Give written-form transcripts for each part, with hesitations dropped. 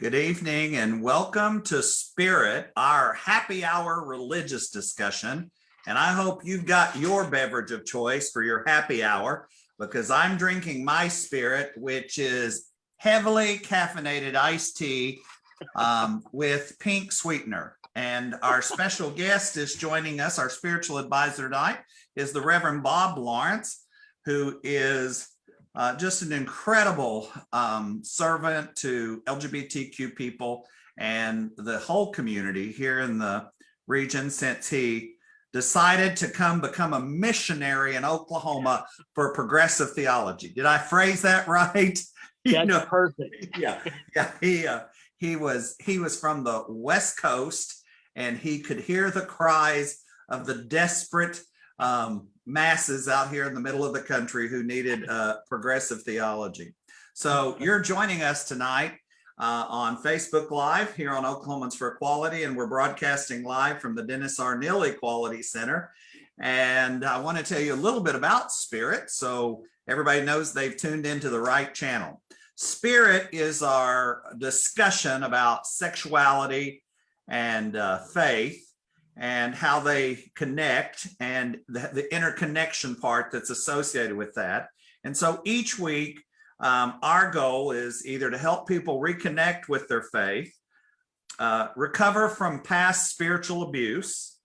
Good evening and welcome to Spirit, our happy hour religious discussion. And I hope you've got your beverage of choice for your happy hour, because I'm drinking my Spirit, which is heavily caffeinated iced tea with pink sweetener. And our special guest is joining us. Our spiritual advisor tonight is the Reverend Bob Lawrence, who is just an incredible servant to LGBTQ people and the whole community here in the region since he decided to become a missionary in Oklahoma for progressive theology. Did I phrase that right? That's perfect. Yeah. He was from the West Coast, and he could hear the cries of the desperate masses out here in the middle of the country who needed progressive theology. So you're joining us tonight on Facebook Live here on Oklahomans for Equality, and we're broadcasting live from the Dennis R. Neal Equality Center. And I want to tell you a little bit about Spirit so everybody knows they've tuned into the right channel. Spirit is our discussion about sexuality and faith, and how they connect, and the interconnection part that's associated with that. And so each week, our goal is either to help people reconnect with their faith, recover from past spiritual abuse,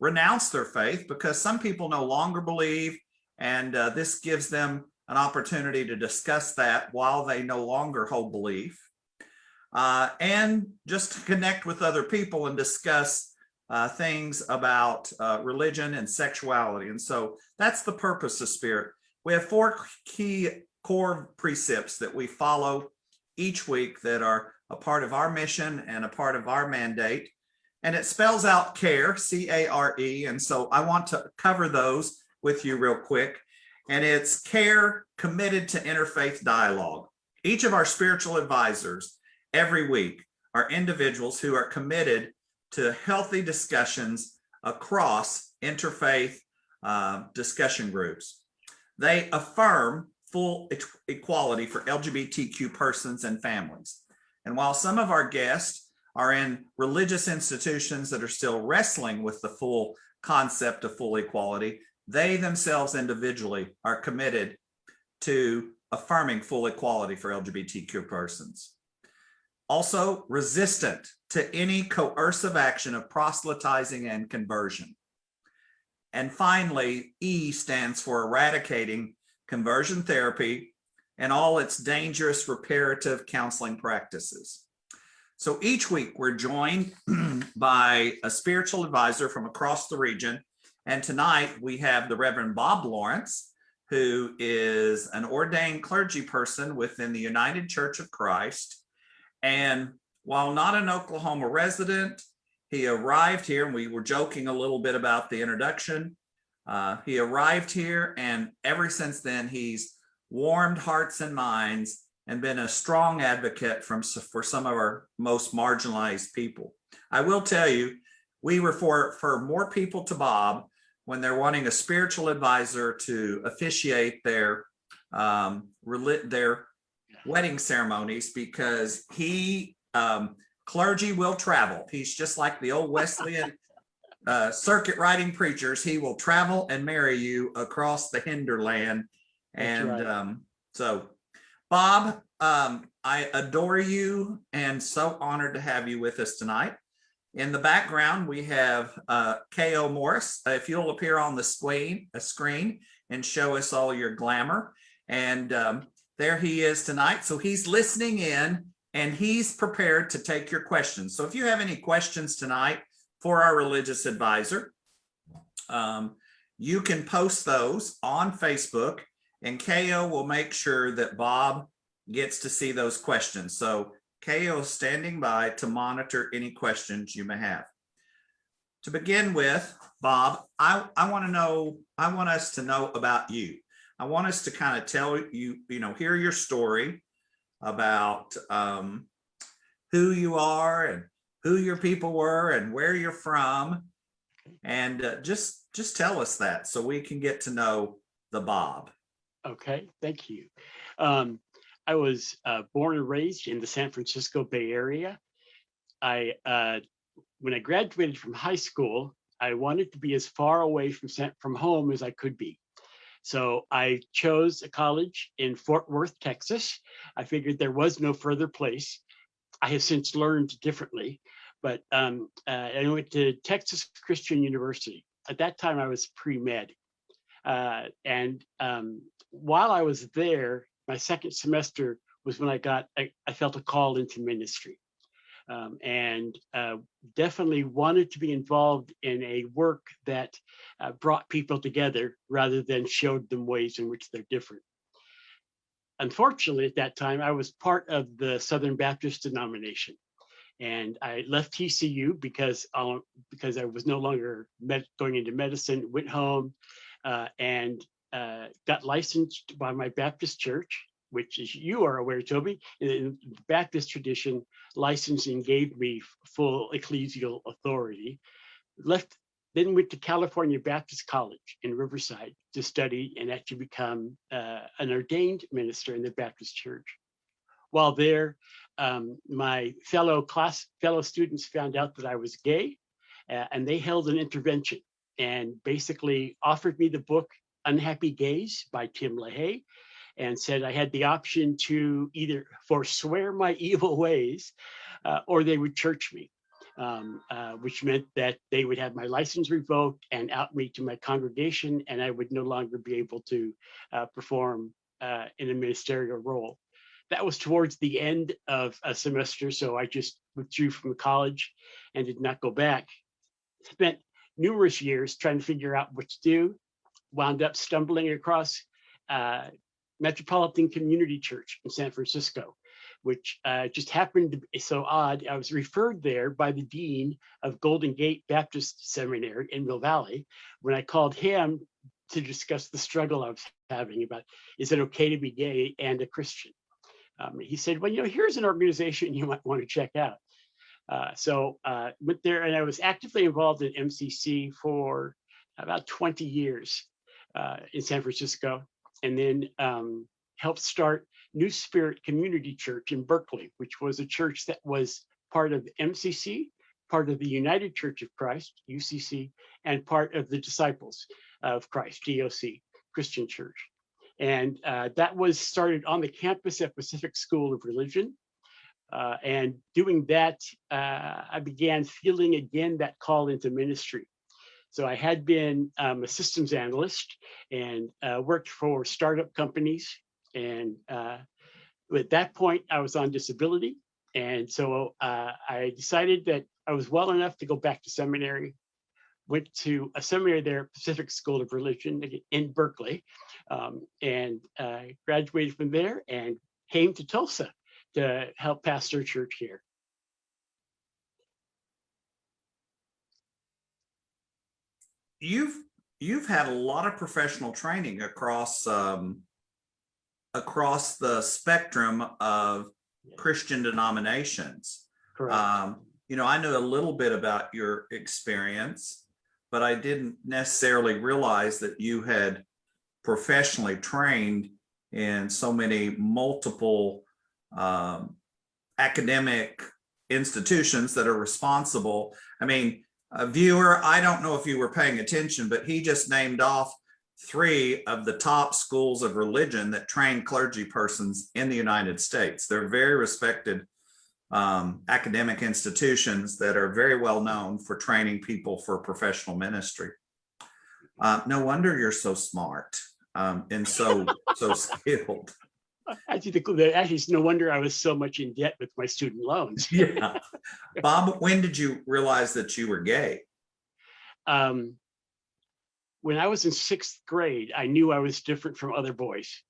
renounce their faith, because some people no longer believe, and this gives them an opportunity to discuss that while they no longer hold belief, and just to connect with other people and discuss things about religion and sexuality. And so that's the purpose of Spirit. We have 4 key core precepts that we follow each week that are a part of our mission and a part of our mandate. And it spells out CARE, C-A-R-E. And so I want to cover those with you real quick. And it's CARE, committed to interfaith dialogue. Each of our spiritual advisors every week are individuals who are committed to healthy discussions across interfaith discussion groups. They affirm full equality for LGBTQ persons and families. And while some of our guests are in religious institutions that are still wrestling with the full concept of full equality, they themselves individually are committed to affirming full equality for LGBTQ persons. Also, resistant to any coercive action of proselytizing and conversion. And finally, E stands for eradicating conversion therapy and all its dangerous reparative counseling practices. So each week we're joined by a spiritual advisor from across the region. And tonight we have the Reverend Bob Lawrence, who is an ordained clergy person within the United Church of Christ. And while not an Oklahoma resident, he arrived here, and we were joking a little bit about the introduction. He arrived here, and ever since then, he's warmed hearts and minds and been a strong advocate for some of our most marginalized people. I will tell you, we refer more people to Bob when they're wanting a spiritual advisor to officiate their wedding ceremonies, because clergy will travel. He's just like the old Wesleyan circuit riding preachers. He will travel and marry you across the hinterland. And right. So Bob, I adore you and so honored to have you with us tonight. In the background, we have K.O. Morris. If you'll appear on the screen and show us all your glamour. And there he is tonight. So he's listening in, and he's prepared to take your questions. So if you have any questions tonight for our religious advisor, you can post those on Facebook, and KO will make sure that Bob gets to see those questions. So KO is standing by to monitor any questions you may have. To begin with, Bob, I want us to know about you. I want us to kind of tell you, hear your story about who you are and who your people were and where you're from. And just tell us that so we can get to know the Bob. Okay, thank you. I was born and raised in the San Francisco Bay Area. When I graduated from high school, I wanted to be as far away from home as I could be. So I chose a college in Fort Worth, Texas. I figured there was no further place. I have since learned differently, but I went to Texas Christian University. At that time, I was pre-med. And while I was there, my second semester was when I felt a call into ministry. And definitely wanted to be involved in a work that brought people together rather than showed them ways in which they're different. Unfortunately, at that time, I was part of the Southern Baptist denomination, and I left TCU because I was no longer going into medicine. Went home and got licensed by my Baptist church, which, as you are aware, Toby, in the Baptist tradition, licensing gave me full ecclesial authority. Then went to California Baptist College in Riverside to study and actually become an ordained minister in the Baptist church. While there, my fellow students found out that I was gay, and they held an intervention and basically offered me the book Unhappy Gays by Tim LaHaye, and said I had the option to either forswear my evil ways or they would church me, which meant that they would have my license revoked and out me to my congregation, and I would no longer be able to perform in a ministerial role. That was towards the end of a semester, so I just withdrew from college and did not go back. Spent numerous years trying to figure out what to do, wound up stumbling across Metropolitan Community Church in San Francisco, which just happened to be so odd. I was referred there by the dean of Golden Gate Baptist Seminary in Mill Valley when I called him to discuss the struggle I was having about, is it okay to be gay and a Christian? He said, well, here's an organization you might want to check out. So went there, and I was actively involved in MCC for about 20 years in San Francisco, and then helped start New Spirit Community Church in Berkeley, which was a church that was part of MCC, part of the United Church of Christ, UCC, and part of the Disciples of Christ, DOC, Christian Church. And that was started on the campus at Pacific School of Religion. And doing that, I began feeling again that call into ministry. So I had been a systems analyst and worked for startup companies. And at that point, I was on disability. And so I decided that I was well enough to go back to seminary. Went to a seminary there, Pacific School of Religion in Berkeley, and graduated from there and came to Tulsa to help pastor a church here. You've had a lot of professional training across the spectrum of Christian denominations. Correct. I know a little bit about your experience, but I didn't necessarily realize that you had professionally trained in so many multiple academic institutions that are responsible. I mean, a viewer, I don't know if you were paying attention, but he just named off 3 of the top schools of religion that train clergy persons in the United States. They're very respected academic institutions that are very well known for training people for professional ministry. No wonder you're so smart and so skilled. Actually, it's no wonder I was so much in debt with my student loans. Yeah. Bob, when did you realize that you were gay? When I was in 6th grade, I knew I was different from other boys.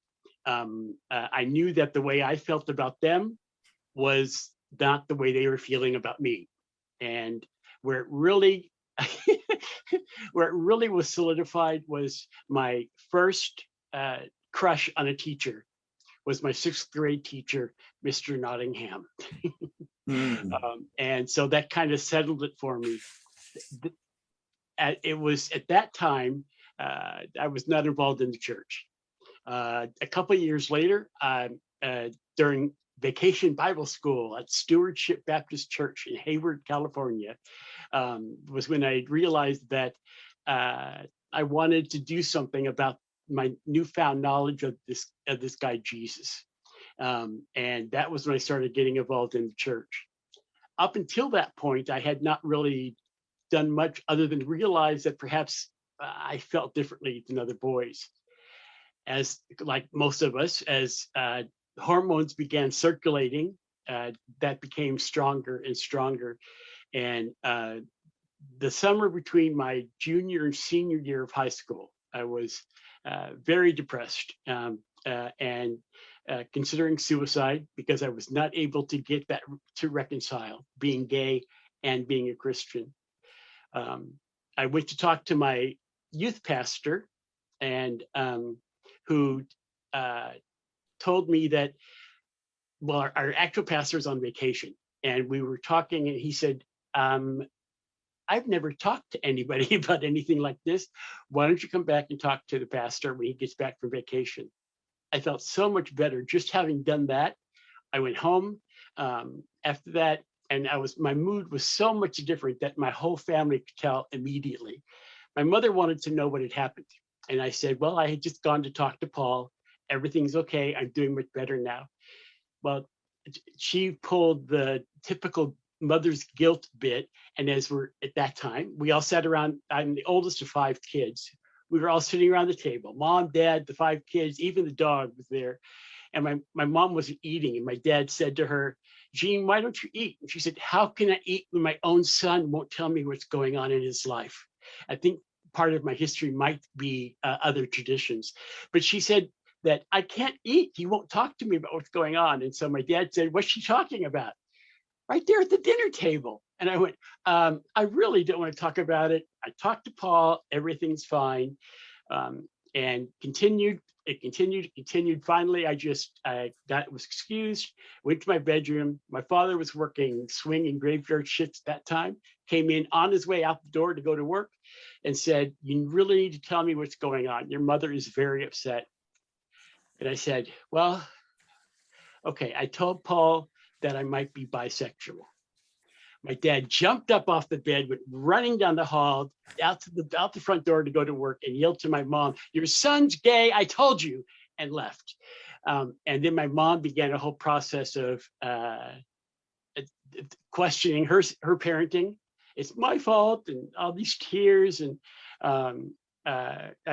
I knew that the way I felt about them was not the way they were feeling about me. And where it really was solidified was my first crush on a teacher was my 6th grade teacher, Mr. Nottingham. And so that kind of settled it for me. It was at that time, I was not involved in the church. A couple of years later, I during vacation Bible school at Stewardship Baptist Church in Hayward, California, was when I realized that I wanted to do something about my newfound knowledge of this guy Jesus, and that was when I started getting involved in the church. Up until that point, I had not really done much other than realize that perhaps I felt differently than other boys. As like most of us, as hormones began circulating, that became stronger and stronger. And the summer between my junior and senior year of high school, I was very depressed and considering suicide because I was not able to get that to reconcile being gay and being a Christian. I went to talk to my youth pastor, and who told me that, well, our actual pastor is on vacation, and we were talking, and he said, I've never talked to anybody about anything like this. Why don't you come back and talk to the pastor when he gets back from vacation? I felt so much better just having done that. I went home after that, and my mood was so much different that my whole family could tell immediately. My mother wanted to know what had happened. And I said, well, I had just gone to talk to Paul. Everything's okay. I'm doing much better now. Well, she pulled the typical mother's guilt bit. And as we're at that time, we all sat around. I'm the oldest of 5 kids. We were all sitting around the table, mom, dad, the 5 kids, even the dog was there. And my mom wasn't eating. And my dad said to her, Jean, why don't you eat? And she said, how can I eat when my own son won't tell me what's going on in his life? I think part of my history might be other traditions. But she said that I can't eat. He won't talk to me about what's going on. And so my dad said, what's she talking about? Right there at the dinner table. And I went, I really don't want to talk about it. I talked to Paul, everything's fine. And it continued. Finally, I was excused, went to my bedroom. My father was working swing and graveyard shifts at that time, came in on his way out the door to go to work and said, you really need to tell me what's going on. Your mother is very upset. And I said, well, okay. I told Paul that I might be bisexual. My dad jumped up off the bed, went running down the hall, out the front door to go to work, and yelled to my mom, your son's gay, I told you, and left. And then my mom began a whole process of questioning her parenting. It's my fault, and all these tears. And I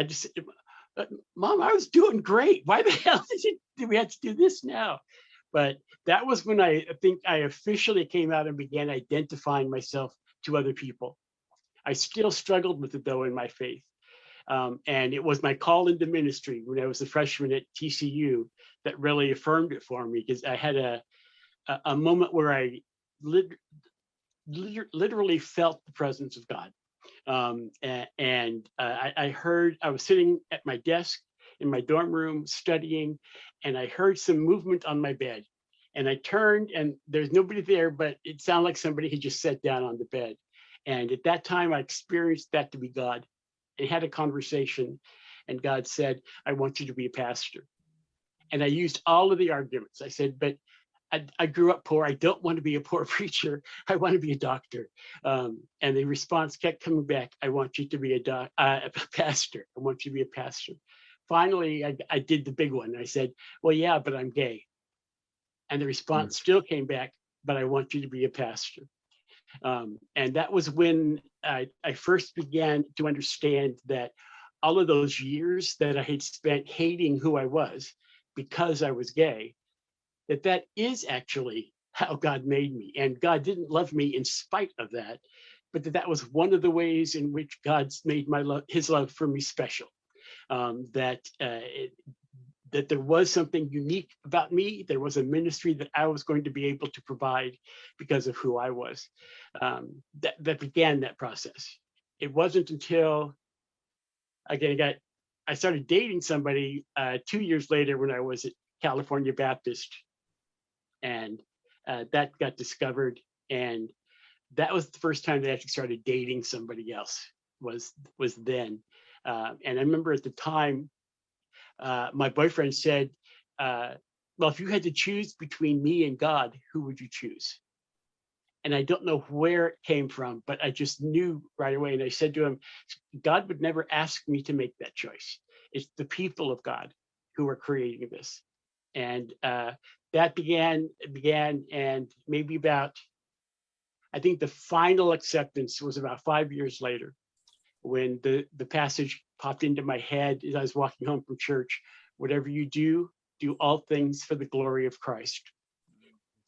just said, Mom, I was doing great. Why the hell did we have to do this now? But that was when I think I officially came out and began identifying myself to other people. I still struggled with it, though, in my faith. And it was my call into ministry when I was a freshman at TCU that really affirmed it for me, because I had a moment where I literally felt the presence of God. I was sitting at my desk in my dorm room studying, and I heard some movement on my bed. And I turned, and there's nobody there, but it sounded like somebody had just sat down on the bed. And at that time, I experienced that to be God, and had a conversation. And God said, I want you to be a pastor. And I used all of the arguments. I said, but I grew up poor. I don't want to be a poor preacher. I want to be a doctor. And the response kept coming back. I want you to be a pastor. I want you to be a pastor. Finally, I did the big one. I said, well, yeah, but I'm gay. And the response still came back, but I want you to be a pastor. And that was when I first began to understand that all of those years that I had spent hating who I was because I was gay, that is actually how God made me. And God didn't love me in spite of that, but that was one of the ways in which God's made his love for me special. That there was something unique about me. There was a ministry that I was going to be able to provide because of who I was. That began that process. It wasn't until, again, I started dating somebody 2 years later when I was at California Baptist, and that got discovered. And that was the first time that I actually started dating somebody else, was then. And I remember at the time, my boyfriend said, well, if you had to choose between me and God, who would you choose? And I don't know where it came from, but I just knew right away. And I said to him, God would never ask me to make that choice. It's the people of God who are creating this. And that began, and maybe about, I think the final acceptance was about 5 years later, when the passage popped into my head as I was walking home from church. Whatever you do, do all things for the glory of Christ.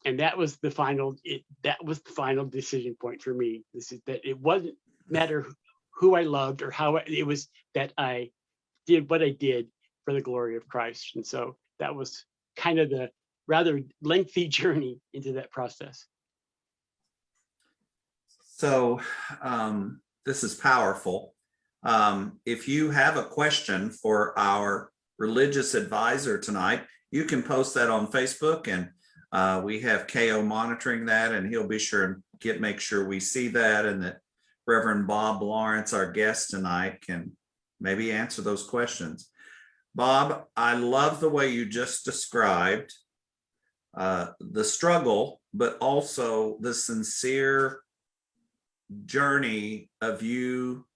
And that was the final. That was the final decision point for me. This is that it wasn't matter who I loved or how it was that I did what I did for the glory of Christ. And so that was kind of the rather lengthy journey into that process. So this is powerful. If you have a question for our religious advisor tonight, you can post that on Facebook, and we have KO monitoring that, and he'll be sure and make sure we see that, and that Reverend Bob Lawrence, our guest tonight, can maybe answer those questions. Bob, I love the way you just described the struggle, but also the sincere journey of you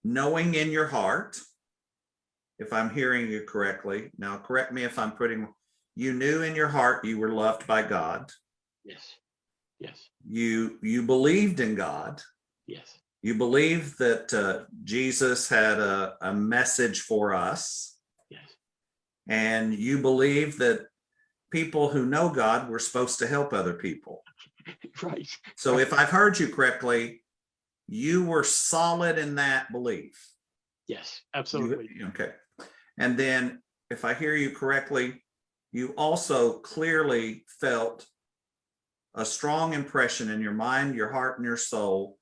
knowing in your heart, if I'm hearing you correctly, now correct me if I'm putting, you knew in your heart you were loved by God. Yes. Yes. You believed in God. Yes. You believed that Jesus had a message for us. Yes. And you believed that people who know God were supposed to help other people. Right. So if I've heard you correctly, you were solid in that belief. Yes, absolutely. Okay. And then if I hear you correctly, you also clearly felt a strong impression in your mind, your heart, and your soul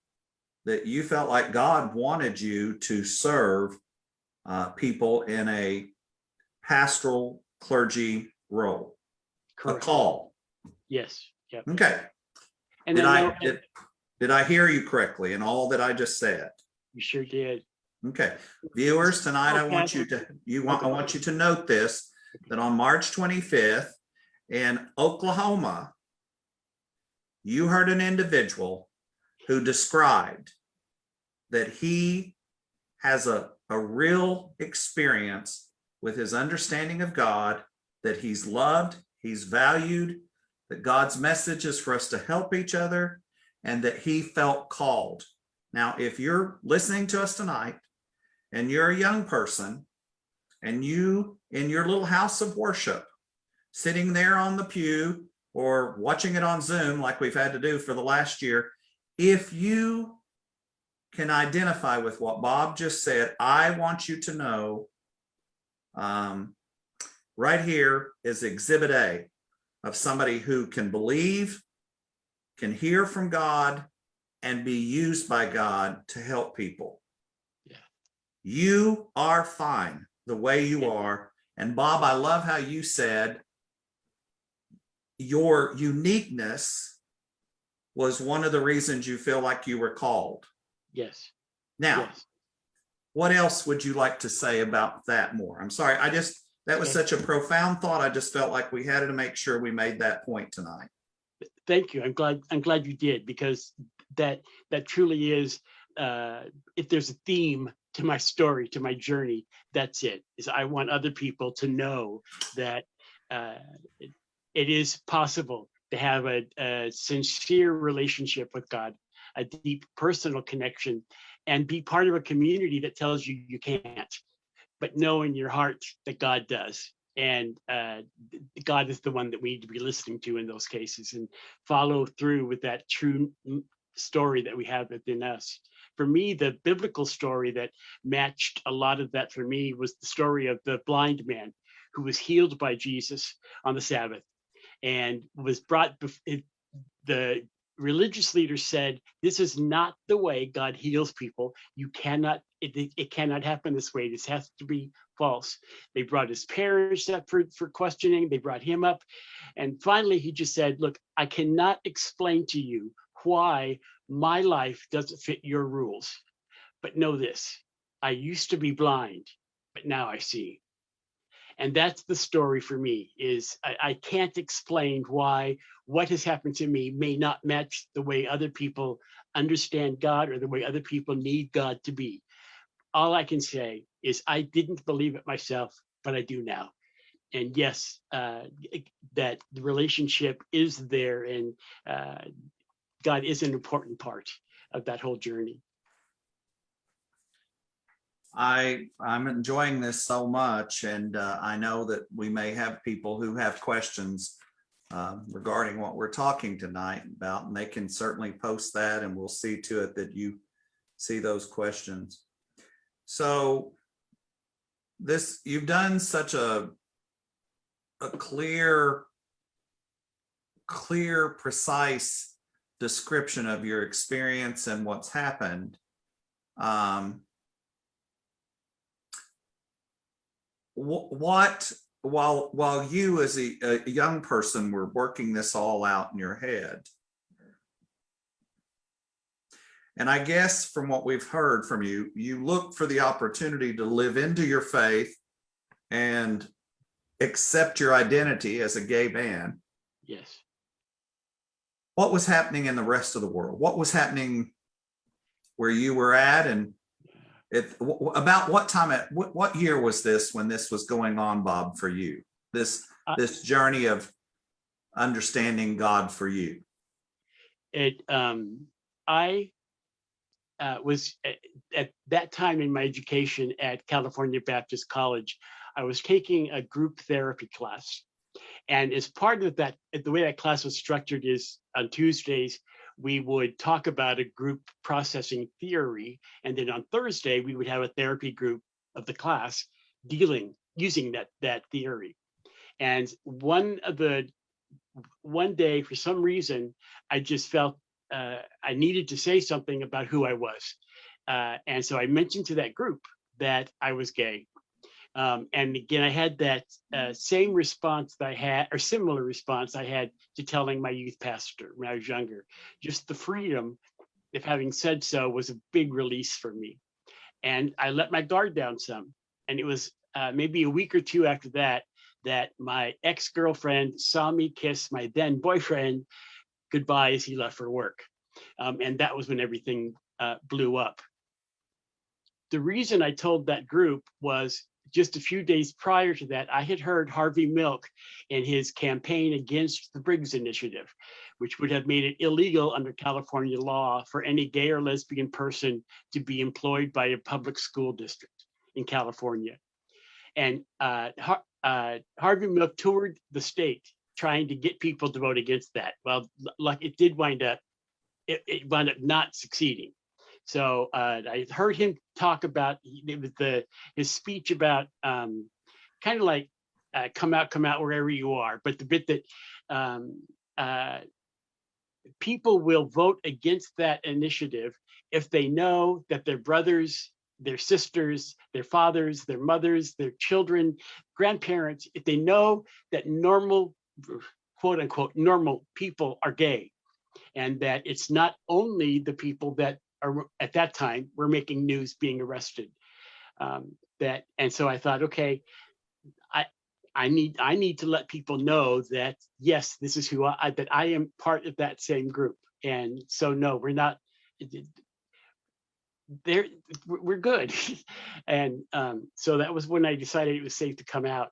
that you felt like God wanted you to serve people in a pastoral clergy role. Correct. A call. Yes. Yep. Okay. And did I hear you correctly in all that I just said? You sure did. Okay. Viewers, tonight I want you to note this, that on March 25th in Oklahoma, you heard an individual who described that he has a real experience with his understanding of God, that he's loved, he's valued, that God's message is for us to help each other, and that he felt called. Now, if you're listening to us tonight and you're a young person and you in your little house of worship, sitting there on the pew or watching it on Zoom like we've had to do for the last year, if you can identify with what Bob just said, I want you to know right here is Exhibit A of somebody who can believe, can hear from God, and be used by God to help people. Yeah. You are fine the way you are. And Bob, I love how you said your uniqueness was one of the reasons you feel like you were called. Yes. Now, yes. What else would you like to say about that more? I'm sorry, that was such a profound thought. I just felt like we had to make sure we made that point tonight. Thank you. I'm glad you did, because that truly is, if there's a theme to my story, to my journey, that's it. Is I want other people to know that it is possible to have a sincere relationship with God, a deep personal connection, and be part of a community that tells you you can't, but know in your heart that God does. And God is the one that we need to be listening to in those cases, and follow through with that true story that we have within us. For me, the biblical story that matched a lot of that for me was the story of the blind man who was healed by Jesus on the Sabbath, and was brought. The religious leaders said, "This is not the way God heals people. You cannot. It cannot happen this way. This has to be false." They brought his parents up for questioning. They brought him up, and finally he just said, "Look, I cannot explain to you why my life doesn't fit your rules, but know this: I used to be blind, but now I see." And that's the story for me, is I can't explain why what has happened to me may not match the way other people understand God or the way other people need God to be. All I can say is I didn't believe it myself, but I do now. And yes, that the relationship is there, and God is an important part of that whole journey. I'm enjoying this so much, and I know that we may have people who have questions regarding what we're talking tonight about, and they can certainly post that, and we'll see to it that you see those questions. So you've done such a clear, precise description of your experience and what's happened. What while you as a young person were working this all out in your head, and I guess from what we've heard from you, you looked for the opportunity to live into your faith and accept your identity as a gay man. Yes. What was happening in the rest of the world? What was happening where you were at, and about what time, what year was this when this was going on, Bob, for you? This journey of understanding God for you. I was at that time in my education at California Baptist College. I was taking a group therapy class, and as part of that, the way that class was structured is on Tuesdays we would talk about a group processing theory, and then on Thursday we would have a therapy group of the class using that theory. And one day, for some reason, I just felt I needed to say something about who I was, and so I mentioned to that group that I was gay. And again, I had that same response that I had, or similar response I had to telling my youth pastor when I was younger. Just the freedom of having said so was a big release for me. And I let my guard down some. And it was maybe a week or two after that my ex-girlfriend saw me kiss my then boyfriend goodbye as he left for work. And that was when everything blew up. The reason I told that group was just a few days prior to that, I had heard Harvey Milk in his campaign against the Briggs Initiative, which would have made it illegal under California law for any gay or lesbian person to be employed by a public school district in California. And Harvey Milk toured the state trying to get people to vote against that. Well, like it did wind up, it wound up not succeeding. So I heard him talk about, it was his speech about kind of like come out wherever you are, but the bit that people will vote against that initiative if they know that their brothers, their sisters, their fathers, their mothers, their children, grandparents, if they know that normal, quote unquote, normal people are gay, and that it's not only the people that are at that time were making news being arrested. And so I thought, okay, I need to let people know that yes, this is that I am part of that same group. And so no, we're not there. We're good. And so that was when I decided it was safe to come out.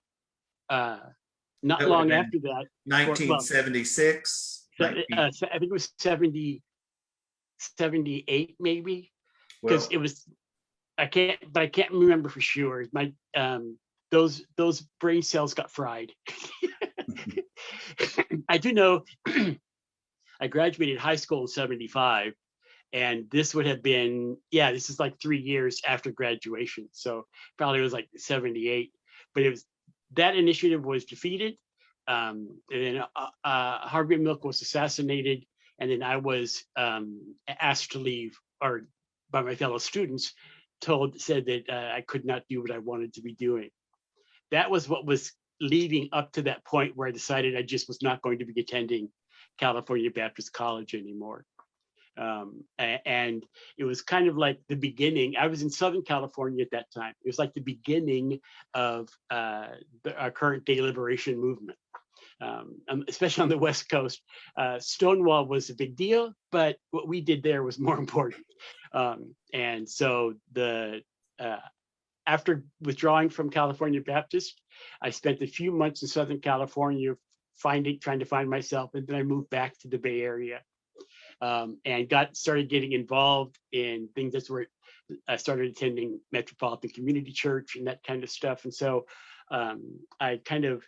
Not long after that, 1976. I think it was 78 maybe, because it was, I can't remember for sure. My those brain cells got fried. I do know I graduated high school in 75, and this would have been, this is like 3 years after graduation, so probably it was like 78. But it was, that initiative was defeated, and then Harvey Milk was assassinated, and then I was asked to leave, or by my fellow students, said that I could not do what I wanted to be doing. That was what was leading up to that point where I decided I just was not going to be attending California Baptist College anymore. And it was kind of like the beginning. I was in Southern California at that time. It was like the beginning of our current gay liberation movement. Especially on the West Coast, Stonewall was a big deal, but what we did there was more important. And so after withdrawing from California Baptist, I spent a few months in Southern California trying to find myself, and then I moved back to the Bay Area, and started getting involved in things. That's where I started attending Metropolitan Community Church and that kind of stuff. And so I kind of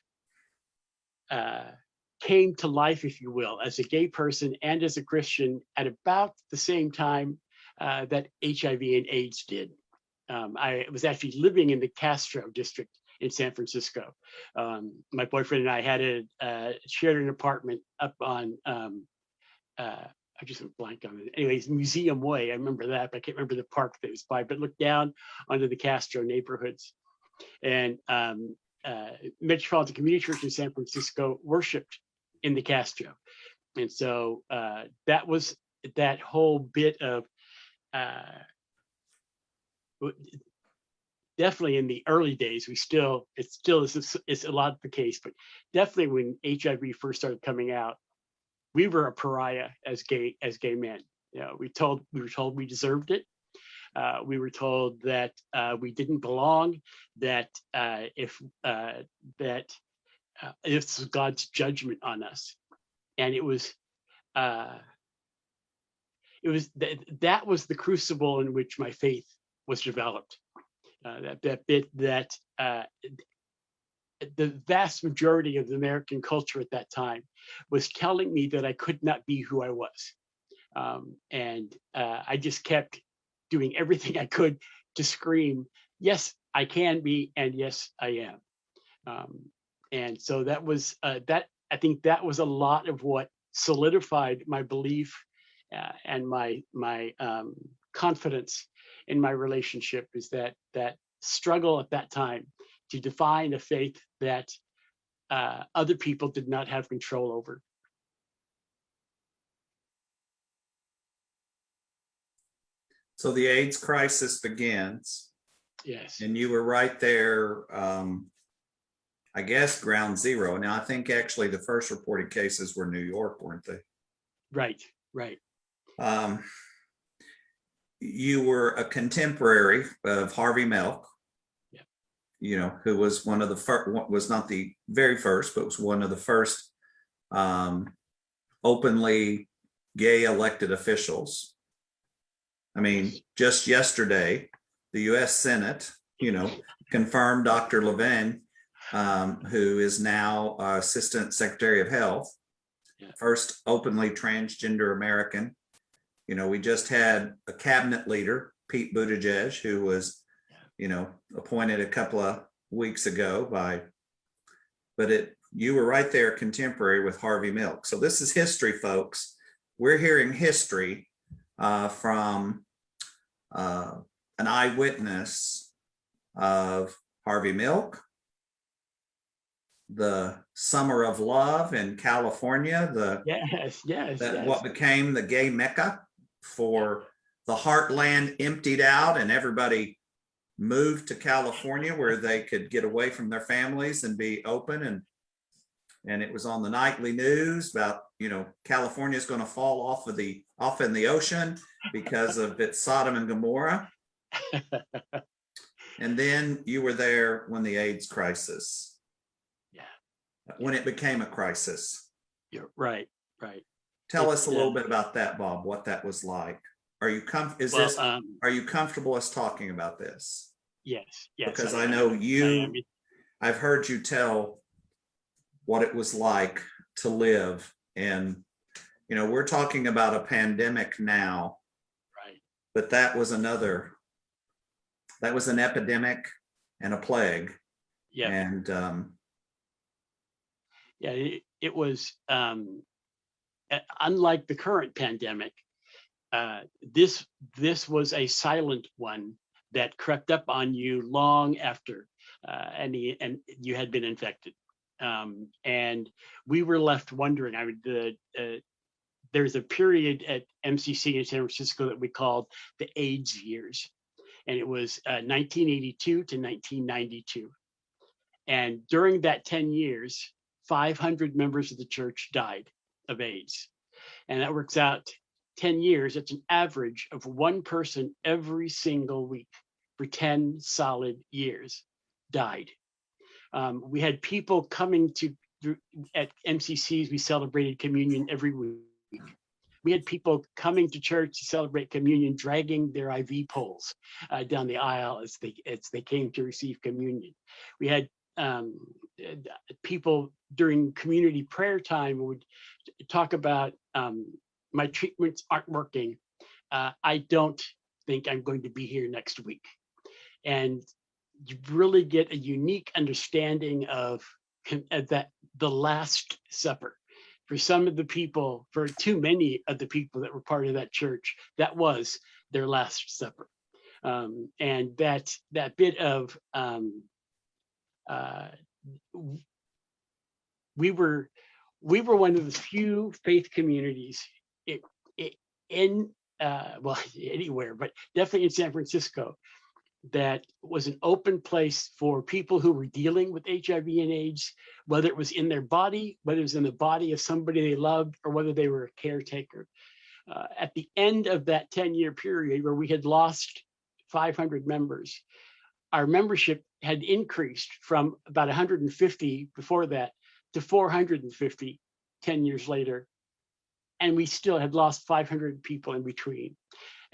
came to life, if you will, as a gay person and as a Christian at about the same time that HIV and AIDS did. I was actually living in the Castro district in San Francisco. My boyfriend and I had shared an apartment up on, I just went blank on it. Anyways, Museum Way, I remember that, but I can't remember the park that it was by, but looked down onto the Castro neighborhoods. And Metropolitan Community Church in San Francisco worshiped in the Castro. And so that was that whole bit of, definitely in the early days, it's a lot of the case, but definitely when HIV first started coming out, we were a pariah as gay men. You know, we were told we deserved it. We were told that we didn't belong, that if this was God's judgment on us. And it was that was the crucible in which my faith was developed. That the vast majority of the American culture at that time was telling me that I could not be who I was. And I just kept doing everything I could to scream, yes, I can be, and yes, I am. And so that was that. I think that was a lot of what solidified my belief and my confidence in my relationship, is that struggle at that time to define a faith that other people did not have control over. So the AIDS crisis begins. Yes. And you were right there, I guess, ground zero. Now, I think actually the first reported cases were New York, weren't they? Right. You were a contemporary of Harvey Milk, you know, who was one of the first, was not the very first, but was one of the first openly gay elected officials. I mean, just yesterday, the US Senate, you know, confirmed Dr. Levin, who is now Assistant Secretary of Health, first openly transgender American. You know, we just had a cabinet leader, Pete Buttigieg, who was, you know, appointed a couple of weeks ago you were right there contemporary with Harvey Milk. So this is history, folks. We're hearing history from an eyewitness of Harvey Milk, the Summer of Love in California, what became the gay Mecca for the heartland emptied out, and everybody moved to California where they could get away from their families and be open. And it was on the nightly news about, you know, California is going to fall off in the ocean because of its Sodom and Gomorrah. And then you were there when the AIDS crisis, when it became a crisis. You're right. Tell us a little bit about that, Bob, what that was like. Are you comfortable us talking about this? Yes. Because I know I've heard you tell what it was like to live. And, you know, we're talking about a pandemic now, right? But that was an epidemic and a plague. Yeah. And it was unlike the current pandemic. This was a silent one that crept up on you long after and you had been infected. And we were left wondering. The there's a period at MCC in San Francisco that we called the AIDS years. And it was 1982 to 1992. And during that 10 years, 500 members of the church died of AIDS. And that works out 10 years. It's an average of one person every single week for 10 solid years died. We had people coming to, at MCCs, we celebrated communion every week. We had people coming to church to celebrate communion, dragging their IV poles down the aisle as they came to receive communion. We had people during community prayer time would talk about my treatments aren't working. I don't think I'm going to be here next week. And you really get a unique understanding of that, the Last Supper. For some of the people, for too many of the people that were part of that church, that was their Last Supper. And that bit of, we were one of the few faith communities in well, anywhere, but definitely in San Francisco, that was an open place for people who were dealing with HIV and AIDS, whether it was in their body, whether it was in the body of somebody they loved, or whether they were a caretaker. At the end of that 10-year period where we had lost 500 members, our membership had increased from about 150 before that to 450 10 years later. And we still had lost 500 people in between.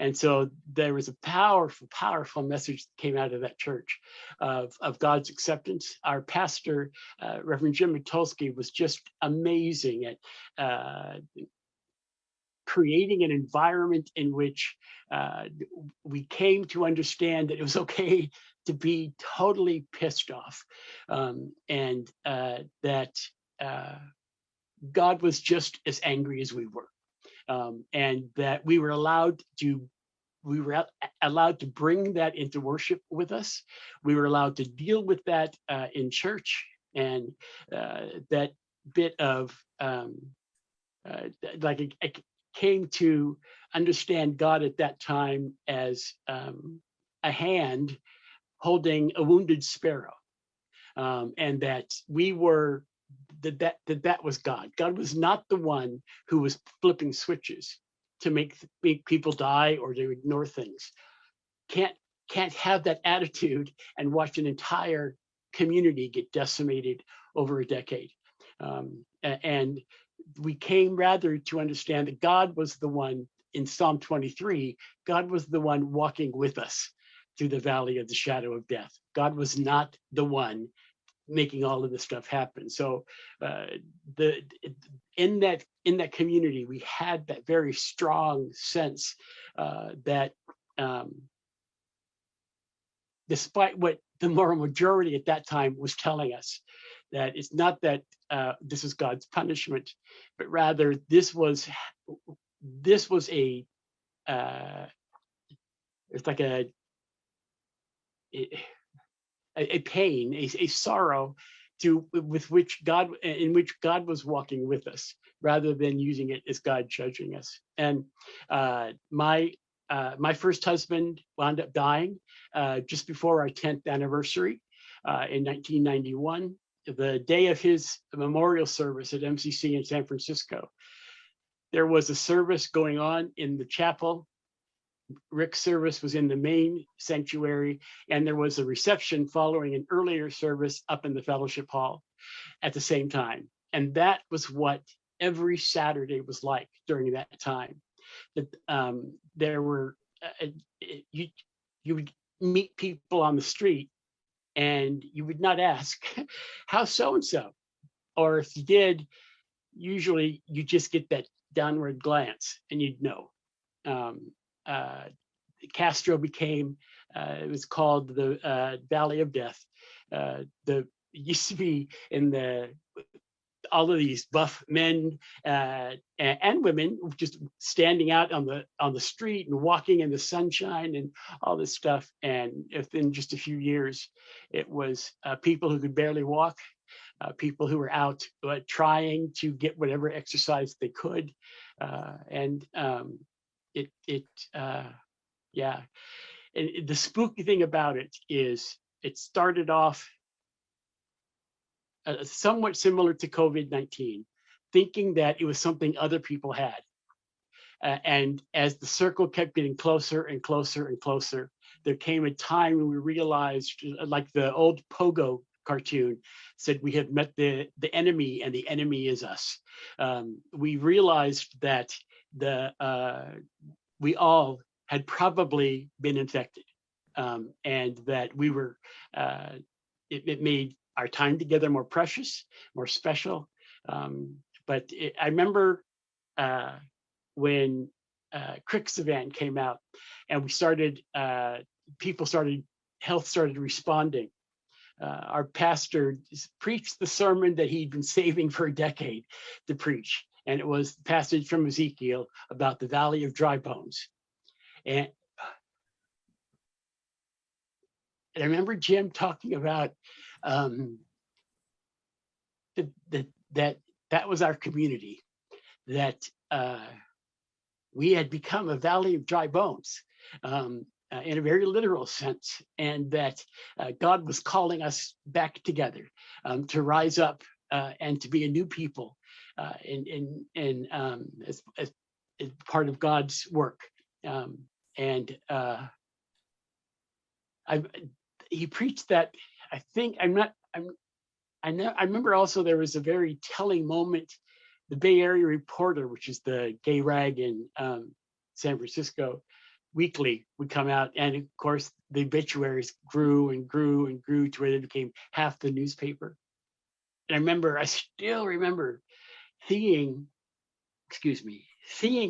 And so there was a powerful, powerful message that came out of that church of God's acceptance. Our pastor, Reverend Jim Mitulski, was just amazing at creating an environment in which we came to understand that it was okay to be totally pissed off, and that God was just as angry as we were. And that we were allowed to bring that into worship with us. We were allowed to deal with that in church, and that bit of like I came to understand God at that time as a hand holding a wounded sparrow, and that we were. That was God. God was not the one who was flipping switches to make people die or to ignore things. Can't have that attitude and watch an entire community get decimated over a decade. And we came rather to understand that God was the one in Psalm 23. God was the one walking with us through the valley of the shadow of death. God was not the one making all of this stuff happen. So in that community, we had that very strong sense that despite what the moral majority at that time was telling us, that it's not that this is God's punishment, but rather this was a it's like a pain, a sorrow in which God was walking with us, rather than using it as God judging us. And my first husband wound up dying just before our 10th anniversary in 1991, the day of his memorial service at MCC in San Francisco. There was a service going on in the chapel. Rick's service was in the main sanctuary, and there was a reception following an earlier service up in the fellowship hall at the same time. And that was what every Saturday was like during that time. That there were you would meet people on the street, and you would not ask, "How's so and so?" Or if you did, usually you just get that downward glance, and you'd know. Castro became, it was called the Valley of Death. It used to be in the all of these buff men and women just standing out on the street and walking in the sunshine and all this stuff. And within just a few years, it was people who could barely walk, people who were out trying to get whatever exercise they could, yeah. And the spooky thing about it is it started off somewhat similar to COVID-19, thinking that it was something other people had. And as the circle kept getting closer and closer and closer, there came a time when we realized, like the old Pogo cartoon said, we have met the enemy and the enemy is us. We realized that we all had probably been infected, and that we were, it made our time together more precious, more special. But I remember when Crick's event came out and we started, health started responding. Our pastor preached the sermon that he'd been saving for a decade to preach. And it was the passage from Ezekiel about the valley of dry bones. And I remember Jim talking about that was our community, that we had become a valley of dry bones in a very literal sense, and that God was calling us back together to rise up and to be a new people as part of God's work. He preached that. I remember also there was a very telling moment. The Bay Area Reporter, which is the gay rag in San Francisco, weekly would come out, and of course the obituaries grew and grew and grew to where they became half the newspaper. And I still remember seeing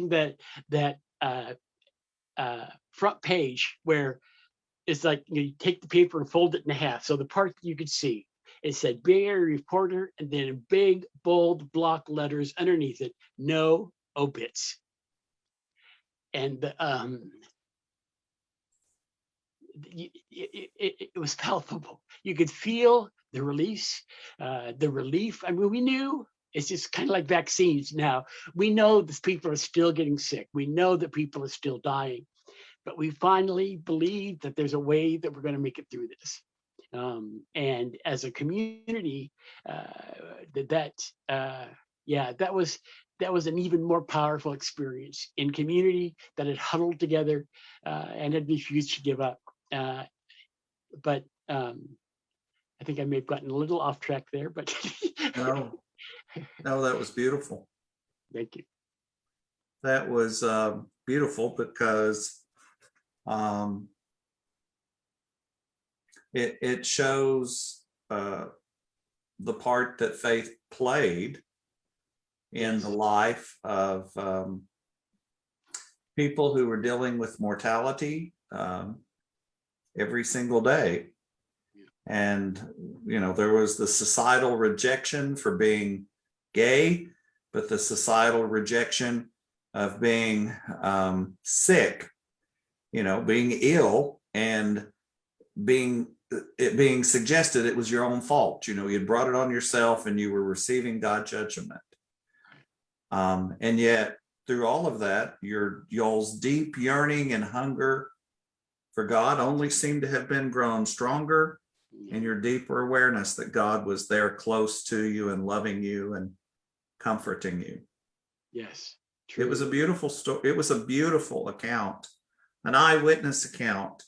that front page where it's like you take the paper and fold it in half. So the part you could see, it said Bay Area Reporter, and then in big, bold block letters underneath it, no obits. And it was palpable. You could feel the release, the relief. I mean, we knew it's just kind of like vaccines now. We know that people are still getting sick. We know that people are still dying, but we finally believe that there's a way that we're going to make it through this. And as a community, that was an even more powerful experience in community that had huddled together and had refused to give up. But I think I may have gotten a little off track there, but No, that was beautiful. Thank you. That was beautiful because it shows the part that faith played in the life of people who were dealing with mortality every single day. And, there was the societal rejection for being gay, but the societal rejection of being sick, being ill, and it being suggested it was your own fault. You had brought it on yourself and you were receiving God's judgment. And yet through all of that, y'all's deep yearning and hunger for God only seemed to have been grown stronger, and your deeper awareness that God was there close to you and loving you and comforting you. Yes. True. It was a beautiful story. It was a beautiful account, an eyewitness account.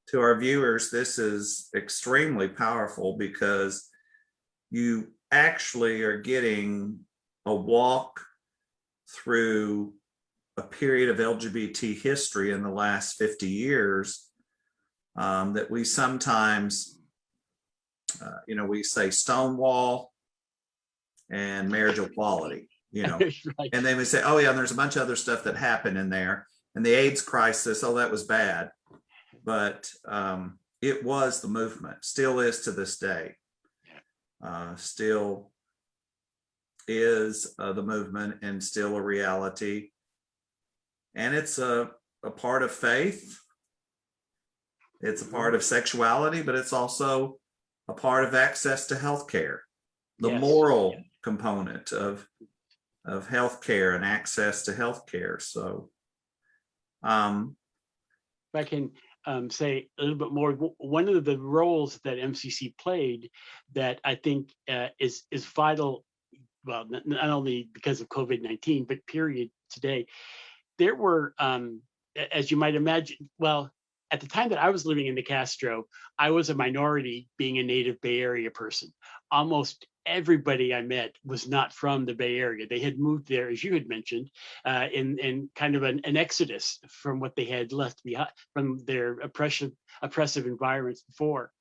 To our viewers, this is extremely powerful because you actually are getting a walk through a period of LGBT history in the last 50 years that we sometimes, we say Stonewall and marriage equality, Right. And they would say, oh yeah, and there's a bunch of other stuff that happened in there, and the AIDS crisis, oh, that was bad. But it was the movement, still is to this day. still is the movement and still a reality. And it's a part of faith. It's a part of sexuality, but it's also a part of access to healthcare, the moral component of healthcare and access to healthcare. So, if I can say a little bit more, one of the roles that MCC played that I think is vital. Well, not only because of COVID-19, but period today. There were, as you might imagine, well, at the time that I was living in the Castro, I was a minority being a native Bay Area person. Almost everybody I met was not from the Bay Area. They had moved there, as you had mentioned, in kind of an exodus from what they had left behind, from their oppressive environments before.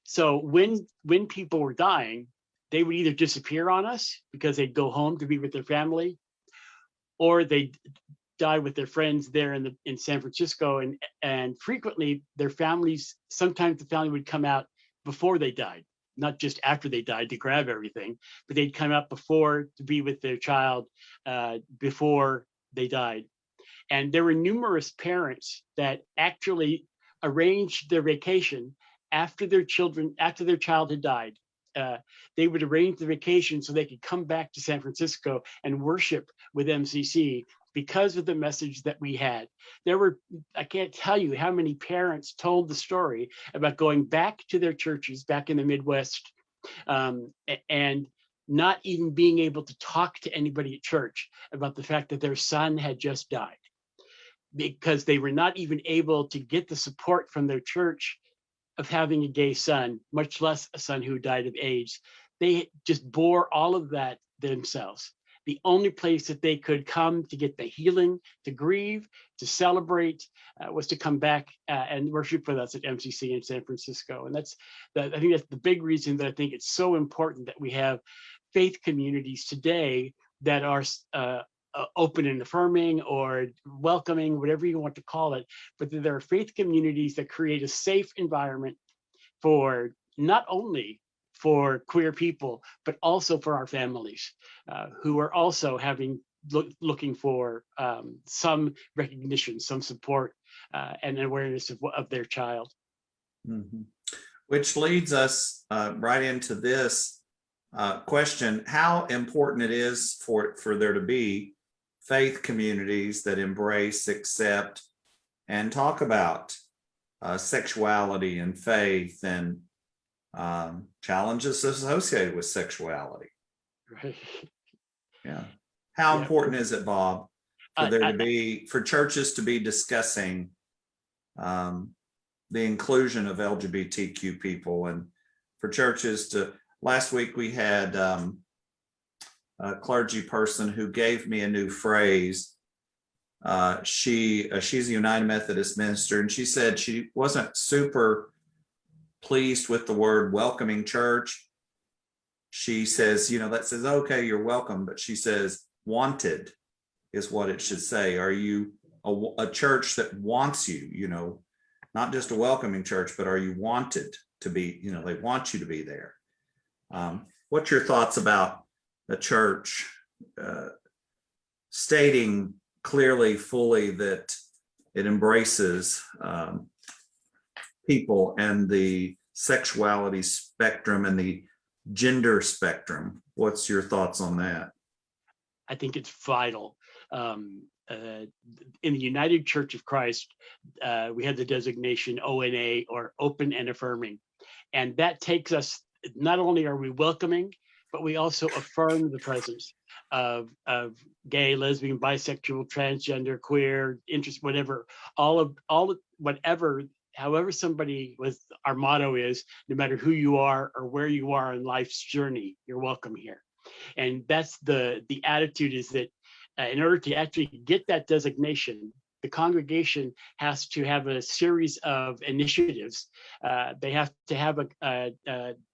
So when people were dying, they would either disappear on us because they'd go home to be with their family, or they'd die with their friends there in San Francisco. And frequently their families, sometimes the family would come out before they died, not just after they died to grab everything, but they'd come out before to be with their child before they died. And there were numerous parents that actually arranged their vacation after their child had died. They would arrange the vacation so they could come back to San Francisco and worship with MCC because of the message that we had. There were, I can't tell you how many parents told the story about going back to their churches back in the Midwest and not even being able to talk to anybody at church about the fact that their son had just died, because they were not even able to get the support from their church of having a gay son, much less a son who died of AIDS. They just bore all of that themselves. The only place that they could come to get the healing, to grieve, to celebrate, was to come back and worship with us at MCC in San Francisco. And I think that's the big reason that I think it's so important that we have faith communities today that are open and affirming or welcoming, whatever you want to call it, but that there are faith communities that create a safe environment for not only for queer people, but also for our families who are also looking for some recognition, some support, and awareness of their child. Mm-hmm. Which leads us right into this question: how important it is for there to be faith communities that embrace, accept, and talk about sexuality and faith and challenges associated with sexuality. Right. Yeah. How important is it, Bob, for there to be, for churches to be discussing the inclusion of LGBTQ people, and for churches to, last week we had a clergy person who gave me a new phrase. She's a United Methodist minister, and she said she wasn't super pleased with the word welcoming church. She says, that says, okay, you're welcome, but she says wanted is what it should say. Are you a church that wants you, not just a welcoming church, but are you wanted to be, they want you to be there. What's your thoughts about the church stating clearly, fully that it embraces people and the sexuality spectrum and the gender spectrum? What's your thoughts on that? I think it's vital. In the United Church of Christ, we have the designation ONA, or open and affirming. And that takes us, not only are we welcoming, but we also affirm the presence of gay, lesbian, bisexual, transgender, queer, interest, whatever, however somebody was, our motto is, no matter who you are or where you are in life's journey, you're welcome here. And that's the attitude, is that in order to actually get that designation, the congregation has to have a series of initiatives. They have to have a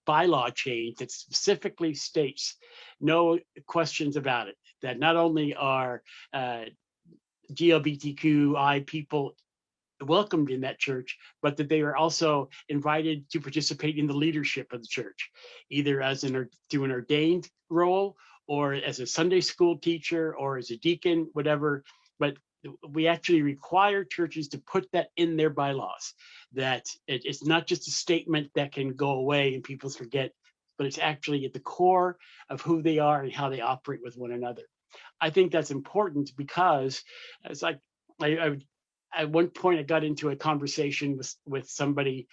bylaw change that specifically states, no questions about it, that not only are LGBTQI people welcomed in that church, but that they were also invited to participate in the leadership of the church, either as through an ordained role, or as a Sunday school teacher, or as a deacon, whatever. But we actually require churches to put that in their bylaws, that it's not just a statement that can go away and people forget, but it's actually at the core of who they are and how they operate with one another. I think that's important because it's like, at one point I got into a conversation with somebody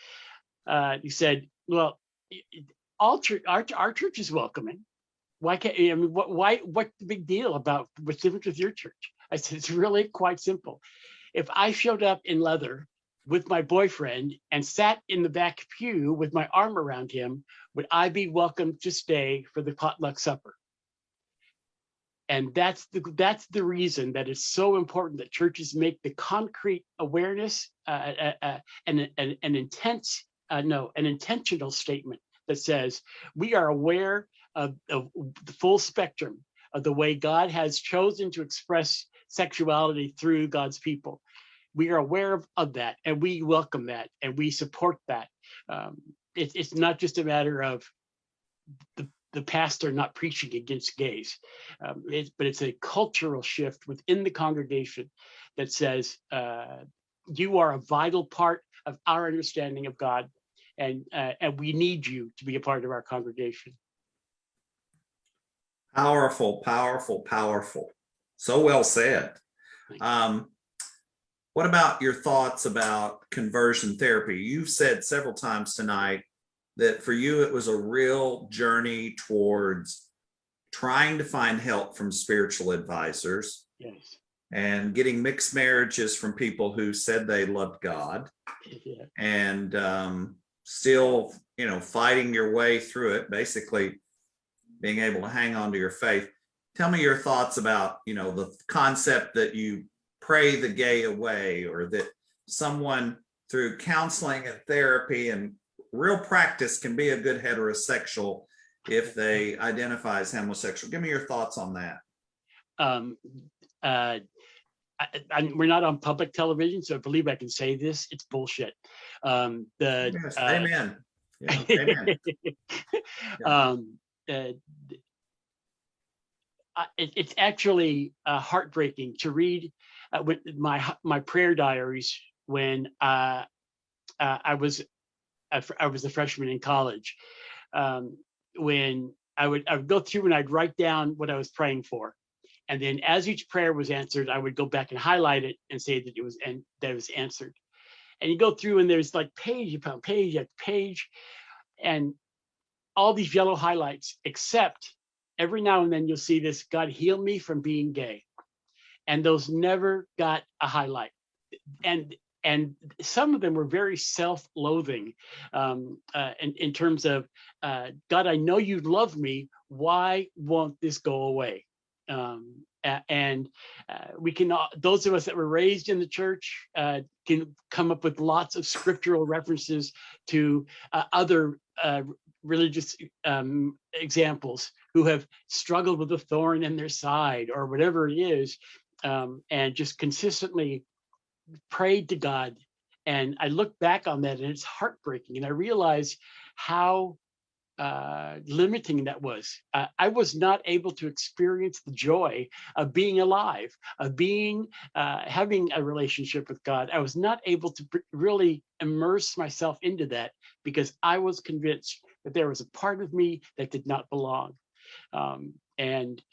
who said, well, our church is welcoming. Why can't, I mean, what's the big deal about what's different with your church? I said, it's really quite simple. If I showed up in leather with my boyfriend and sat in the back pew with my arm around him, would I be welcome to stay for the potluck supper? And that's the reason that it's so important that churches make the concrete awareness an intentional statement that says we are aware of the full spectrum of the way God has chosen to express sexuality through God's people. We are aware of that, and we welcome that, and we support that. It's not just a matter of the pastor not preaching against gays, but it's a cultural shift within the congregation that says you are a vital part of our understanding of God, and we need you to be a part of our congregation. Powerful, powerful, powerful. So well said. What about your thoughts about conversion therapy? You've said several times tonight that for you, it was a real journey towards trying to find help from spiritual advisors. Yes. And getting mixed marriages from people who said they loved God. Yeah. And still, fighting your way through it, basically being able to hang on to your faith. Tell me your thoughts about, the concept that you pray the gay away, or that someone through counseling and therapy and real practice can be a good heterosexual if they identify as homosexual. Give me your thoughts on that. We're not on public television, so I believe I can say this. It's bullshit. Yes, amen. Yeah, amen. Yeah. It's actually heartbreaking to read my prayer diaries when I was a freshman in college. When I would go through and I'd write down what I was praying for, and then as each prayer was answered, I would go back and highlight it and say that it was answered. And you go through and there's like page upon page after page, and all these yellow highlights, except every now and then you'll see this: God heal me from being gay. And those never got a highlight. And some of them were very self-loathing in terms of, God, I know you love me. Why won't this go away? We can, those of us that were raised in the church can come up with lots of scriptural references to other religious examples who have struggled with a thorn in their side or whatever it is, and just consistently prayed to God. And I look back on that and it's heartbreaking. And I realize how limiting that was. I was not able to experience the joy of being alive, of being, having a relationship with God. I was not able to really immerse myself into that because I was convinced that there was a part of me that did not belong. And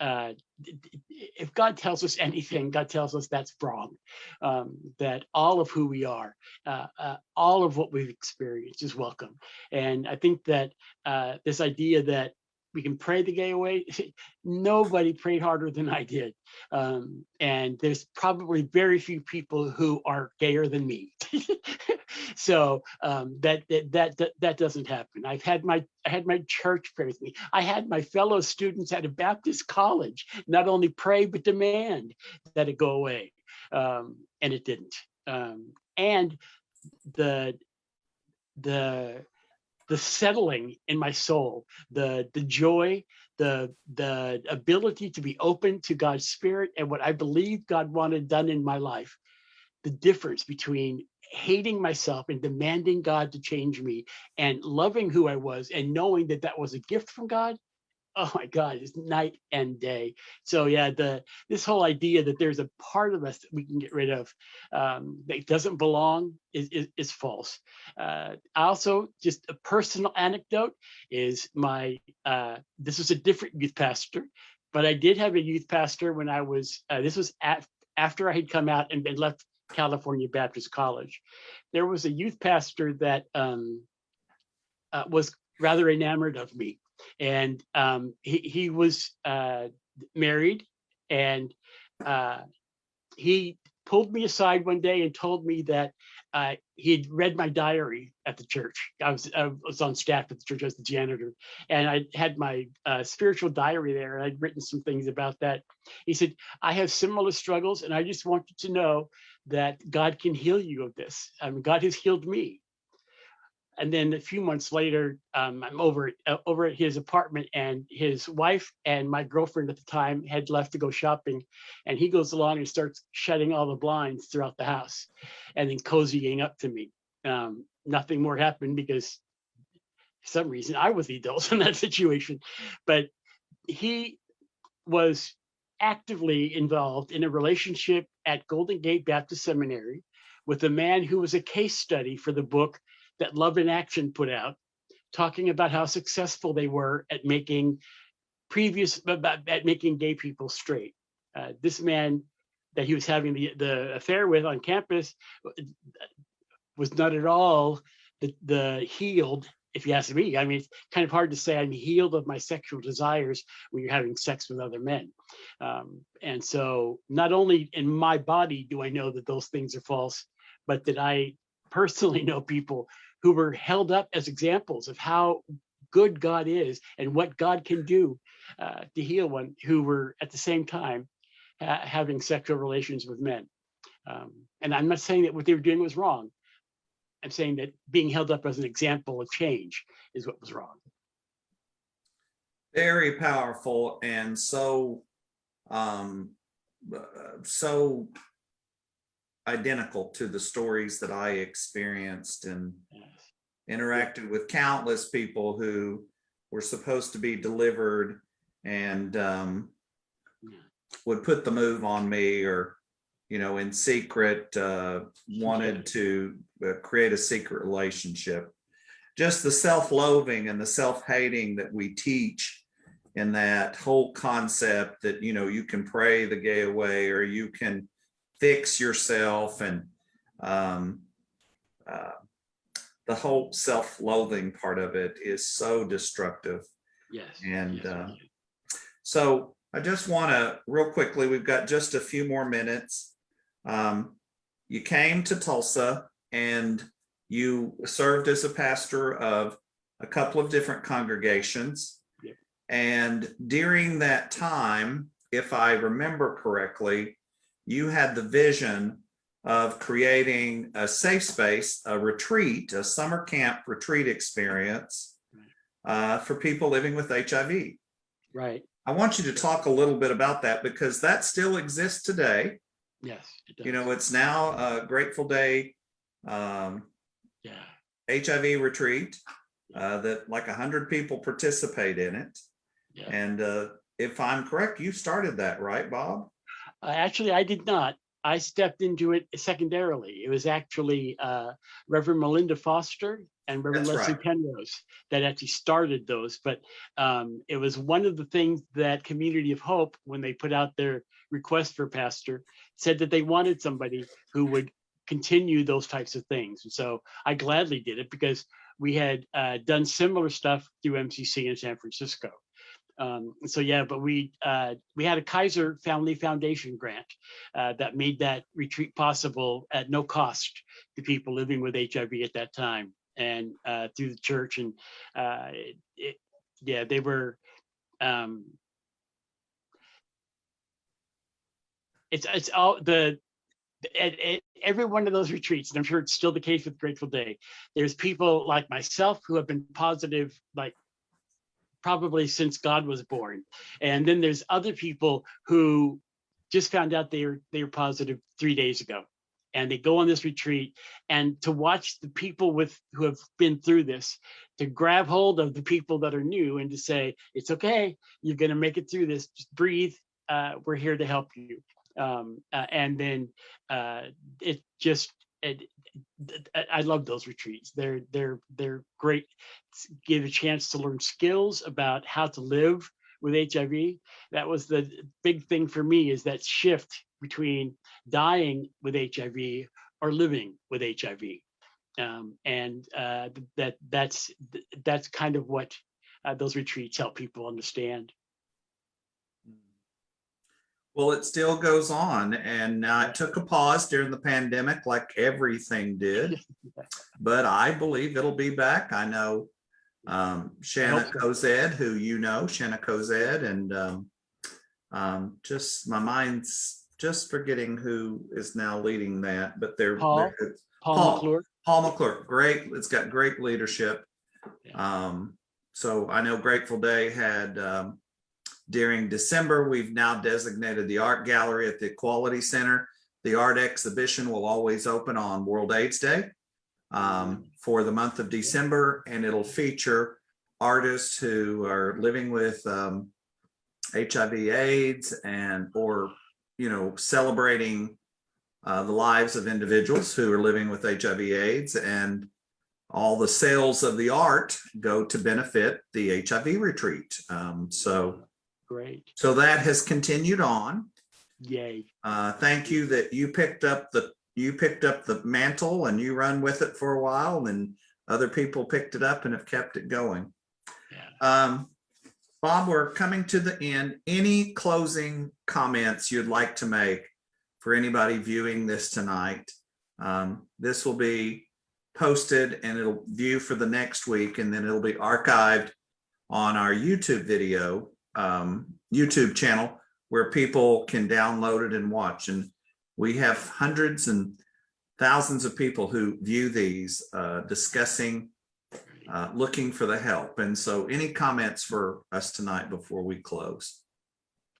if God tells us anything, God tells us that's wrong, that all of who we are, all of what we've experienced is welcome. And I think that this idea that we can pray the gay away, nobody prayed harder than I did. And there's probably very few people who are gayer than me. So that doesn't happen. I had my church pray with me. I had my fellow students at a Baptist college not only pray but demand that it go away, and it didn't. And the settling in my soul, the joy, the ability to be open to God's Spirit and what I believe God wanted done in my life, the difference between hating myself and demanding God to change me and loving who I was and knowing that that was a gift from God. Oh my God, it's night and day. So yeah, this whole idea that there's a part of us that we can get rid of that doesn't belong is false. Also, just a personal anecdote is this was a different youth pastor, but I did have a youth pastor when I was, this was after I had come out and left California Baptist College. There was a youth pastor that was rather enamored of me. And he was married, and he pulled me aside one day and told me that he'd read my diary at the church. I was on staff at the church as the janitor, and I had my spiritual diary there, and I'd written some things about that. He said, I have similar struggles, and I just want you to know that God can heal you of this. God has healed me. And then a few months later, I'm over at his apartment, and his wife and my girlfriend at the time had left to go shopping. And he goes along and starts shutting all the blinds throughout the house and then cozying up to me. Nothing more happened because for some reason I was the adult in that situation. But he was actively involved in a relationship at Golden Gate Baptist Seminary with a man who was a case study for the book that Love in Action put out, talking about how successful they were at making gay people straight. This man that he was having the affair with on campus was not at all the healed, if you ask me. I mean, it's kind of hard to say I'm healed of my sexual desires when you're having sex with other men. And so not only in my body do I know that those things are false, but that I personally know people who were held up as examples of how good God is and what God can do to heal one, who were at the same time having sexual relations with men. And I'm not saying that what they were doing was wrong. I'm saying that being held up as an example of change is what was wrong. Very powerful, and so so identical to the stories that I experienced and interacted with countless people who were supposed to be delivered and would put the move on me, or in secret wanted to create a secret relationship. Just the self-loathing and the self-hating that we teach in that whole concept that you can pray the gay away, or you can fix yourself, and the whole self-loathing part of it is so destructive. Yes. And yes, so I just want to real quickly, we've got just a few more minutes. You came to Tulsa and you served as a pastor of a couple of different congregations. Yep. And during that time, if I remember correctly, you had the vision of creating a safe space, a retreat, a summer camp retreat experience for people living with HIV. Right. I want you to talk a little bit about that, because that still exists today. Yes. It does. It's now a Grateful Day HIV retreat that like 100 people participate in it. Yeah. And if I'm correct, you started that, right, Bob? Actually, I did not. I stepped into it secondarily. It was actually Reverend Melinda Foster and Reverend That's Leslie right. Penrose that actually started those. But it was one of the things that Community of Hope, when they put out their request for pastor, said that they wanted somebody who would continue those types of things. And so I gladly did it, because we had done similar stuff through MCC in San Francisco. So yeah, but we had a Kaiser Family Foundation grant that made that retreat possible at no cost to people living with HIV at that time, and through the church. And they were. It's all at every one of those retreats, and I'm sure it's still the case with Grateful Day. There's people like myself who have been positive, like, probably since God was born. And then there's other people who just found out they were positive 3 days ago. and they go on this retreat, and to watch the people who have been through this, to grab hold of the people that are new and to say, it's okay, you're going to make it through this, just breathe, we're here to help you. And then I love those retreats. They're great. Give a chance to learn skills about how to live with HIV. That was the big thing for me, is that shift between dying with HIV or living with HIV. That's kind of what those retreats help people understand. Well, it still goes on, and it took a pause during the pandemic, like everything did, but I believe it'll be back. I know Shanna Cozed, who you know, Shanna Cozed, and just my mind's just forgetting who is now leading that, but Paul McClure. Great. It's got great leadership. Yeah. So I know Grateful Day had during December, we've now designated the art gallery at the Equality Center. The art exhibition will always open on World AIDS Day for the month of December, and it'll feature artists who are living with HIV/AIDS or celebrating the lives of individuals who are living with HIV/AIDS, and all the sales of the art go to benefit the HIV retreat. Great. So that has continued on. Yay. Thank you that you picked up the mantle and you run with it for a while, and other people picked it up and have kept it going. Yeah. Bob, we're coming to the end. Any closing comments you'd like to make for anybody viewing this tonight? This will be posted and it'll view for the next week, and then it'll be archived on our YouTube video, YouTube channel, where people can download it and watch. And we have hundreds and thousands of people who view these, discussing, looking for the help. And so any comments for us tonight before we close?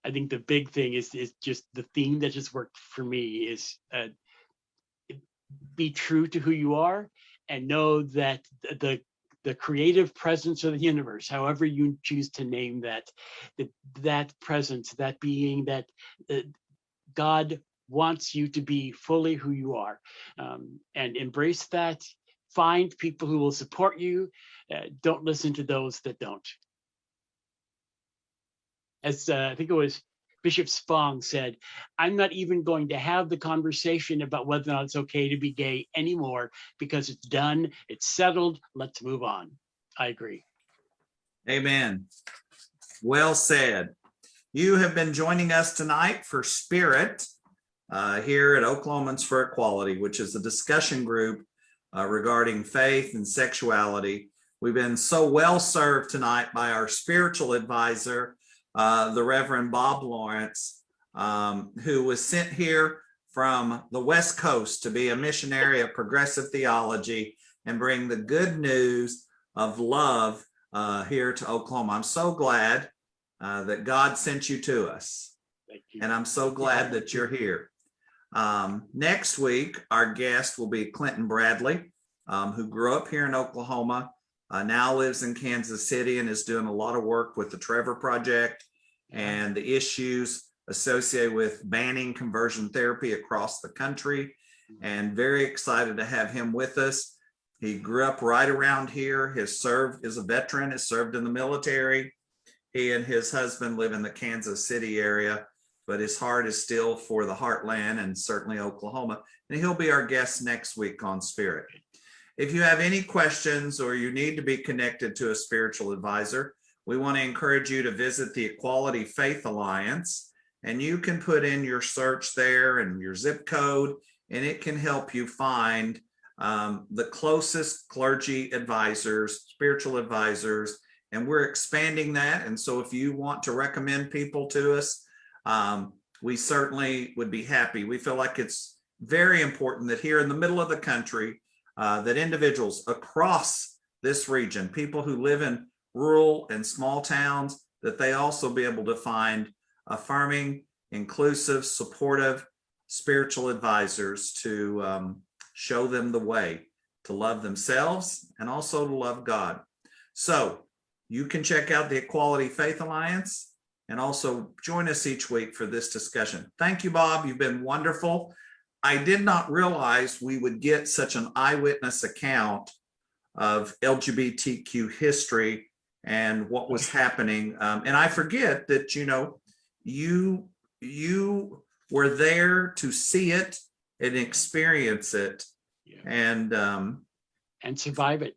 I think the big thing is just the theme that just worked for me is be true to who you are, and know that the creative presence of the universe, however you choose to name that presence, that being, that God wants you to be fully who you are, and embrace that. Find people who will support you. Don't listen to those that don't. As I think it was Bishop Spong said, I'm not even going to have the conversation about whether or not it's okay to be gay anymore, because it's done, it's settled, let's move on. I agree. Amen. Well said. You have been joining us tonight for Spirit here at Oklahomans for Equality, which is a discussion group regarding faith and sexuality. We've been so well served tonight by our spiritual advisor, the Reverend Bob Lawrence, who was sent here from the West Coast to be a missionary of progressive theology and bring the good news of love here to Oklahoma. I'm so glad that God sent you to us. Thank you. And I'm so glad that you're here. Next week, our guest will be Clinton Bradley, who grew up here in Oklahoma, now lives in Kansas City, and is doing a lot of work with the Trevor Project and the issues associated with banning conversion therapy across the country. And very excited to have him with us. He grew up right around here, has served, is a veteran, has served in the military. He and his husband live in the Kansas City area, but his heart is still for the heartland and certainly Oklahoma. And he'll be our guest next week on Spirit. If you have any questions or you need to be connected to a spiritual advisor, we want to encourage you to visit the Equality Faith Alliance, and you can put in your search there and your zip code, and it can help you find the closest clergy advisors, spiritual advisors, and we're expanding that. And so if you want to recommend people to us, we certainly would be happy. We feel like it's very important that here in the middle of the country, that individuals across this region, people who live in rural and small towns, that they also be able to find affirming, inclusive, supportive spiritual advisors to show them the way to love themselves and also to love God. So you can check out the Equality Faith Alliance and also join us each week for this discussion. Thank you, Bob. You've been wonderful. I did not realize we would get such an eyewitness account of LGBTQ history and what was happening. And I forget that, you were there to see it and experience it. Yeah. And survive it.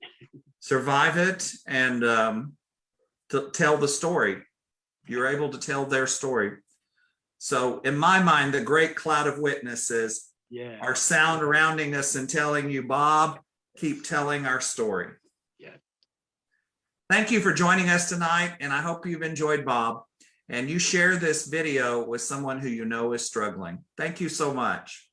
Survive it and to tell the story. You're able to tell their story. So in my mind, the great cloud of witnesses are surrounding us and telling you, Bob, keep telling our story. Yeah. Thank you for joining us tonight. And I hope you've enjoyed Bob and you share this video with someone who you know is struggling. Thank you so much.